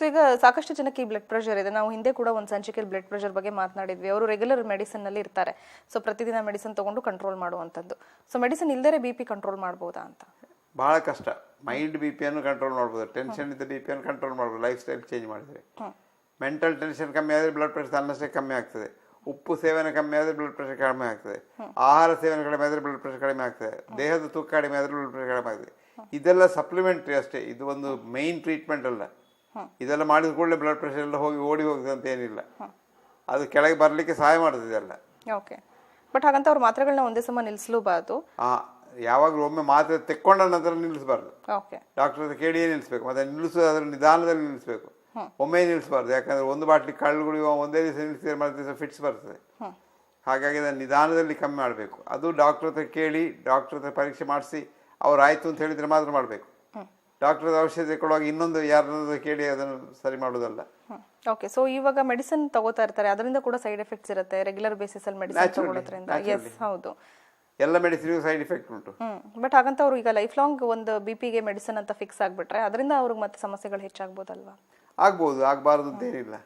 So ಈಗ ಸಾಕಷ್ಟು ಜನಕ್ಕೆ ಈ ಬ್ಲಡ್ ಪ್ರೆಷರ್ ಇದೆ. ನಾವು ಹಿಂದೆ ಕೂಡ ಒಂದು ಸಂಚಿಕೆಯಲ್ಲಿ ಬ್ಲಡ್ ಪ್ರೆಷರ್ ಬಗ್ಗೆ ಮಾತನಾಡಿದ್ವಿ. ಅವರು ರೆಗ್ಯುಲರ್ ಮೆಡಿಸಿನ್ ನಲ್ಲಿ ಇರ್ತಾರೆ. ಸೊ ಪ್ರತಿದಿನ ಮೆಡಿಸಿನ್ ತಗೊಂಡು ಕಂಟ್ರೋಲ್ ಮಾಡುವಂಥದ್ದು. ಸೊ ಮೆಡಿಸಿನ್ ಇಲ್ಲದೇ BP ಕಂಟ್ರೋಲ್ ಮಾಡ್ಬೋದಾ ಅಂತ? ಬಹಳ ಕಷ್ಟ. ಮೈಲ್ಡ್ BP ಯನ್ನು ಕಂಟ್ರೋಲ್ ಮಾಡ್ಬೋದು, ಟೆನ್ಷನ್ ಇದ್ದ BP ಯನ್ನು ಕಂಟ್ರೋಲ್ ಮಾಡ್ಬೋದು ಲೈಫ್ ಸ್ಟೈಲ್ ಚೇಂಜ್ ಮಾಡಿದರೆ. ಮೆಂಟಲ್ ಟೆನ್ಷನ್ ಕಮ್ಮಿ ಆದರೆ ಬ್ಲಡ್ ಪ್ರೆಷರ್ ತನ್ನಷ್ಟೇ ಕಮ್ಮಿ ಆಗ್ತದೆ. ಉಪ್ಪು ಸೇವನೆ ಕಮ್ಮಿ ಆದರೆ ಬ್ಲಡ್ ಪ್ರೆಷರ್ ಕಡಿಮೆ ಆಗ್ತದೆ. ಆಹಾರ ಸೇವನೆ ಕಡಿಮೆ ಆದರೆ ಬ್ಲಡ್ ಪ್ರೆಷರ್ ಕಡಿಮೆ ಆಗ್ತದೆ. ದೇಹದ ತೂಕ ಕಡಿಮೆ ಆದರೆ ಬ್ಲಡ್ ಪ್ರೆಷರ್ ಕಡಿಮೆ ಆಗ್ತದೆ. ಇದೆಲ್ಲ ಸಪ್ಲಿಮೆಂಟ್ರಿ ಅಷ್ಟೇ, ಇದು ಒಂದು ಮೈನ್ ಟ್ರೀಟ್ಮೆಂಟ್ ಅಲ್ಲ. ಇದೆಲ್ಲ ಮಾಡಿದ ಕೂಡಲೇ ಬ್ಲಡ್ ಪ್ರೆಷರ್ ಎಲ್ಲ ಓಡಿ ಹೋಗ್ತದೆ ಅಂತ ಏನಿಲ್ಲ. ಅದು ಕೆಳಗೆ ಬರಲಿಕ್ಕೆ ಸಹಾಯ ಮಾಡ್ತದೆ ಇದೆಲ್ಲ. ಓಕೆ, ಬಟ್ ಹಾಗಂತ ಅವ್ರ ಮಾತ್ರೆಗಳನ್ನ ಒಂದೇ ಸಮ ನಿಲ್ಲಿಸಲೂಬಾರ್ದು. ಯಾವಾಗಲೂ ಒಮ್ಮೆ ಮಾತ್ರೆ ತೆಕ್ಕೊಂಡ ನಂತರ ನಿಲ್ಲಿಸಬಾರ್ದು. ಡಾಕ್ಟರ್ ಹತ್ರ ಕೇಳಿಯೇ ನಿಲ್ಲಿಸಬೇಕು. ಮತ್ತೆ ನಿಲ್ಲಿಸೋದಾದ್ರೆ ನಿಧಾನದಲ್ಲಿ ನಿಲ್ಲಿಸಬೇಕು, ಒಮ್ಮೆ ನಿಲ್ಲಿಸಬಾರ್ದು. ಯಾಕಂದ್ರೆ ಒಂದು ಬಾಟ್ಲಿ ಕಳ್ಳು ಕುಡಿಯುವ ಒಂದೇ ದಿವಸ ನಿಲ್ಲಿಸಿದ್ರೆ ಮತ್ತೆ ದಿವಸ ಫಿಟ್ಸ್ ಬರ್ತದೆ. ಹಾಗಾಗಿ ಅದನ್ನು ನಿಧಾನದಲ್ಲಿ ಕಮ್ಮಿ ಮಾಡಬೇಕು. ಅದು ಡಾಕ್ಟರ್ ಹತ್ರ ಕೇಳಿ, ಡಾಕ್ಟರ್ ಹತ್ರ ಪರೀಕ್ಷೆ ಮಾಡಿಸಿ ಅವ್ರು ಆಯ್ತು ಅಂತ ಹೇಳಿದ್ರೆ ಮಾತ್ರ ಮಾಡಬೇಕು. ಡಾಕ್ಟರ್ ಔಷಧಿ ಕೊಡುವಾಗ ಇನ್ನೊಂದು ಯಾರನ್ನಾದ್ರೂ ಕೇಳಿ ಅದನ್ನು ಸರಿ ಮಾಡೋದಲ್ಲ. ಓಕೆ, ಸೊ ಇವಾಗ ಮೆಡಿಸಿನ್ ತಗೋತಾ ಇರ್ತಾರೆ, ಅದರಿಂದ ಕೂಡ ಸೈಡ್ ಎಫೆಕ್ಟ್ಸ್ ಇರುತ್ತೆ ರೆಗ್ಯುಲರ್ ಬೇಸಿಸ್ ಅಲ್ಲಿ ಮೆಡಿಸಿನ್ ತಗೊಳ್ಳೋದ್ರಿಂದ. ಎಸ್, ಹೌದು, ಎಲ್ಲ ಮೆಡಿಸಿನ್ಗೂ ಸೈಡ್ ಎಫೆಕ್ಟ್ ಉಂಟು. ಬಟ್ ಹಾಗಂತ ಅವ್ರು ಈಗ ಲೈಫ್ ಲಾಂಗ್ ಒಂದು BP ಮೆಡಿಸಿನ್ ಅಂತ ಫಿಕ್ಸ್ ಆಗ್ಬಿಟ್ರೆ ಅದರಿಂದ ಅವ್ರಿಗೆ ಮತ್ತೆ ಸಮಸ್ಯೆಗಳು ಹೆಚ್ಚಾಗ್ಬೋದಲ್ವಾ? ಆಗ್ಬೋದು, ಆಗಬಾರ್ದು ಅಂತ ಏನಿಲ್ಲ.